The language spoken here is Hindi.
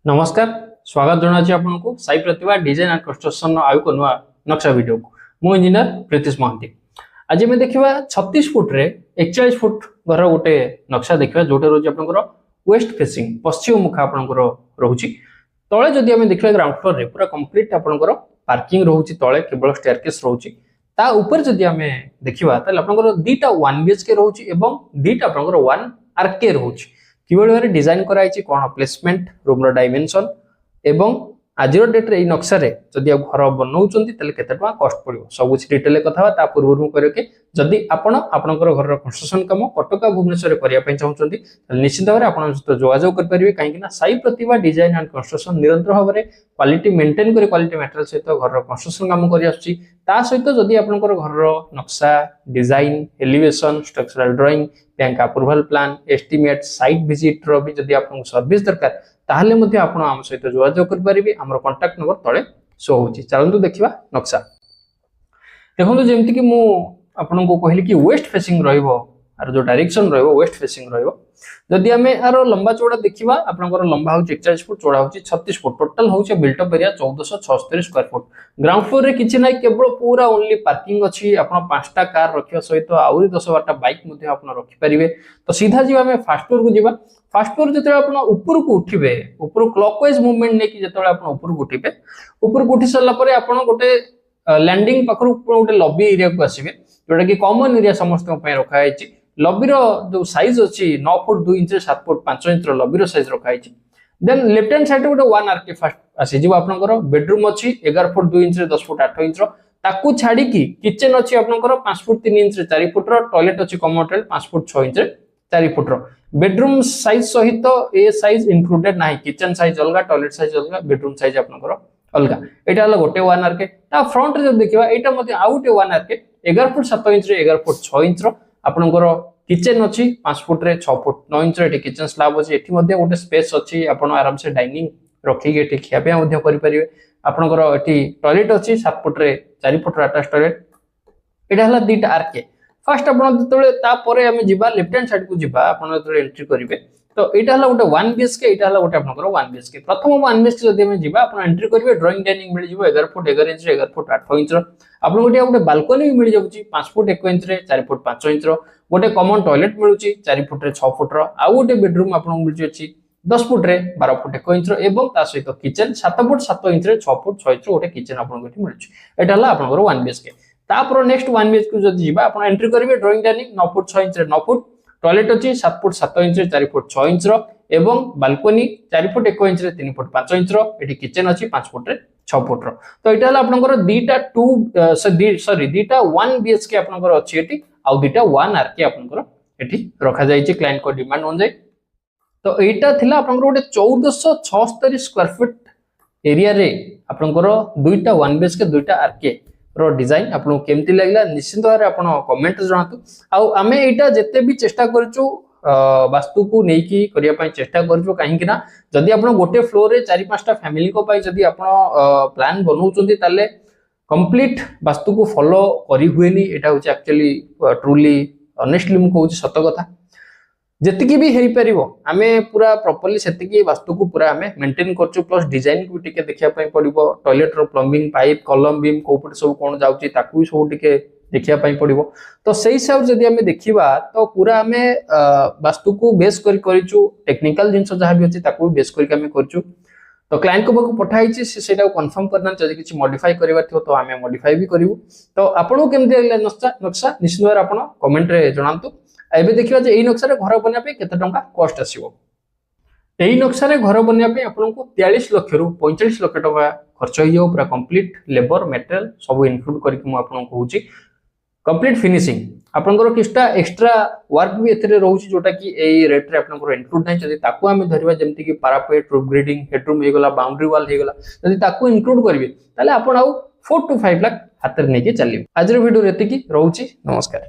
नमस्कार स्वागत जनाची आपनको साई प्रतिभा डिजाइन एंड कंस्ट्रक्शन आयु को नुआ नक्शा वीडियो को मु इंजीनियर प्रीतिश महांती। आज मैं देखिबा 36 फुट रे 41 फुट घर गोटे नक्शा देखिबा जोटे रोज आपनकर वेस्ट फेसिंग पश्चिम मुख आपनकर रहउची। तळे जदि हम देखिबा ग्राउंड फ्लोर रे पूरा कंप्लीट आपनकर पार्किंग रहउची, तळे केवल स्टेयरकेस रहउची। ता ऊपर जदि हम देखिबा त आपनकर दीटा 1 बीएचके रहउची एवं दीटा आपनकर 1 आरके रहउची। किबळ भारे डिजाइन कराइछि कोन प्लेसमेंट रूम रो डायमेंशन एवं आजिरो डेट रे नक्शा रे जदि आप घर बनौचंती तले केते टका कॉस्ट पड़िबो सब कुछ डिटेल कथा ता पूर्व करे के जदि आपण आपनकर घर रो कंस्ट्रक्शन काम कटका भुवनेश्वर करिया पय चाहउचंती तले निश्चित भाबरे आपण सहित जोगाजोग कर परिबे। काहे कि ना साई प्रतिभा डिजाइन एंड कंस्ट्रक्शन निरंतर भाबरे क्वालिटी मेंटेन करे क्वालिटी मटेरियल सहित घर रो कंस्ट्रक्शन काम करि आछी। ता सहित जदि आपनकर घर रो नक्शा design elevation structural drawing bank approval plan estimate site visit रो भी जदि आपन सर्विस दरकार ताहले मध्ये आपण आम सहित जोगाजोग कर परिबे। हमर कांटेक्ट नंबर तळे शो होची। चलंतु देखिबा नक्शा। देखंतु जेमति कि मु आपन को कहली कि वेस्ट फेसिंग रहइबो आर जो डायरेक्शन रहइबो वेस्ट फेसिंग रहइबो। जदि हमें आर लंबा चौड़ा देखिबा आपनकर लंबा होची 41 फुट चौड़ा होची 36 फुट टोटल होची built up area 1476 square foot. Ground floor रे किछि नै केवल पूरा ओनली पार्किंग अछि। आपण 5टा कार रखियो सहित आउरी 10-12टा बाइक मध्ये आपण रखि परिबे। तो सीधा जीवा हमें फास्ट फ्लोर को जीवा। फास्ट फ्लोर जते आपण ऊपर को उठिबे ऊपर क्लॉकवाइज मूवमेंट ने कि जते आपण ऊपर को उठिबे ऊपर को उठी सरला परे आपण गोटे लैंडिंग पाखरु गोटे लॉबी एरिया को आसीबे जोटा कि कॉमन एरिया समस्त पय रखा हैछि। लॉबी रो जो साइज अछि 9 फुट 2 इंच 7 फुट 5 इंच रो लॉबी रो साइज रखा हैछि। देन लेफ्ट हैंड साइड गोटे 1 आरके फास्ट आसी जीव आपनकर बेडरूम अछि 11 फुट 2 इंच 10 फुट 8 इंच रो ताकू छाडी कि किचन अछि आपनकर 5 फुट 3 इंच 4 फुट रो टॉयलेट अछि common toilet 5 foot 6 inch 4 foot रो बेडरूम साइज सहित ए साइज इंक्लूडेड नाही। किचन साइज अलगा टॉयलेट साइज अलगा बेडरूम साइज आपनकर अलगा। एटा हला गोटे 1 आरके। ता फ्रंट रे जब देखिबा एटा मध्ये आउटे 1 RK 11 foot 7 inch 11 foot 6 inch रो आपनकर किचन अछि 5 फुट रे 6 फुट 9 इंच रे किचन स्लैब अछि। एठी मध्ये गोटे स्पेस अछि आपण आराम से डाइनिंग रखि के एठी खिया पे मध्ये करि परिबे। आपनकर एठी टॉयलेट अछि 7 फुट रे 4 फुट रे अटैच टॉयलेट। एटा हला दीटा आरके। फर्स्ट आपण जतले ता परे हम जिबा लेफ्ट हैंड साइड को जिबा आपण जतले एंट्री करिवे तो एटा हला गोटे 1 बीएचके एटा हला गोटे आपनकर 1 बीएचके। प्रथम 1 बीएचके जदि हम जिबा आपण एंट्री करिवे ड्राइंग डाइनिंग मिल जिवो 11 फुट 11 इंच 11 फुट 8 इंच रो। आपण गोटे बालकनी मिल जाउची 5 फुट 1 इंच 4 फुट 5 इंच रो। गोटे कॉमन टॉयलेट मिलुची 4 फुट रे 6 फुट रो। आ गोटे बेडरूम आपण मिलुची 10 फुट रे 12 फुट 1 इंच रो एवं ता सहित किचन 7 फुट 7 इंच रे 6 फुट 6 इंच रो गोटे किचन आपण गोटे मिलुची। एटा हला आपनकर 1 बीएचके। तापर नेक्स्ट 1 बीएचके जदि जिबा आपण एंट्री करिवे ड्राइंग डाइनिंग 9 फुट 6 इंच रे 9 फुट टॉयलेट अछि 7 फुट 7 इंच 4 फुट 6 इंच रो एवं balcony 4 foot 1 inch 3 foot 5 inch रो। एठी किचन अछि 5 फुट 6 फुट रो। तो एटा हला आपनकर दीटा 1 बीएचके आपनकर अछि एठी आ दीटा 1 आरके आपनकर एठी रखा जायछि क्लाइंट को डिमांड अनुसार। तो एटा थिला आपनकर गोटे 1476 स्क्वायर फुट एरिया रे आपनकर दुईटा 1 बीएचके दुईटा आरके रो डिजाइन आपन केमति लागला निश्चित भाबरे आपन कमेंट जणातु। आ हमें एटा जत्ते भी चेष्टा करछु वास्तु को नै कि करिया पय चेष्टा करछु। काहे कि ना जदि आपन गोटे फ्लोर रे 4-5टा फैमिली को पय जदि आपन प्लान बनौचंती ताले कंप्लीट वास्तु को फॉलो करि हुएनी। एटा होची एक्चुअली ट्रूली ऑनेस्टली मु कहूची सत कथा। जेतिकी भी हेई परिबो आमे पूरा प्रॉपर्ली सेतिकी वास्तु को पूरा आमे मेंटेन करछु। प्लस डिजाइन को टिके देखिया पय पड़िबो टॉयलेट रो प्लम्बिंग पाइप कॉलम बीम कोपट सब कोन जाउची ताकू सब टिके देखिया पय पड़िबो। तो सेही सब जदि आमे देखिबा तो पूरा आमे वास्तु को बेस करि करिछु। टेक्निकल जिंस जहा भी अछि ताकू बेस करि आमे करछु। तो क्लाइंट को बको पठाइछि से सेटा कंफर्म करना जदि किछि मॉडिफाई करिवार थियो तो आमे मॉडिफाई भी करिवु। तो आपन केमति लागला नक्शा निश्चित भाबरे आपन कमेंट रे जणांतु। एबे देखिबा जे एई नक्शा रे घर बनिया पे केते टंका कॉस्ट आसीबो। एई नक्शा रे घर बनिया पे आपन को 43 लाख रु 45 लाख टका खर्च होइयो। पूरा कंप्लीट लेबर मटेरियल सब इंक्लूड करके मु आपन कहूची कंप्लीट फिनिशिंग आपनकर किस्टा एक्स्ट्रा वर्क भी एथरे रहउची जोटा कि एई रेट रे आपनकर इंक्लूड नै। जदि ताकू हम धरिबा जेमति कि पैरापेट रूफ ग्रेडिंग हेडरूम हे गला बाउंड्री वॉल हे गला जदि ताकू इंक्लूड करिवे ताले आपन आउ 4 to 5 लाख हाथ रे नै के चलिबे। आज रे वीडियो रेति कि रहउची। नमस्कार।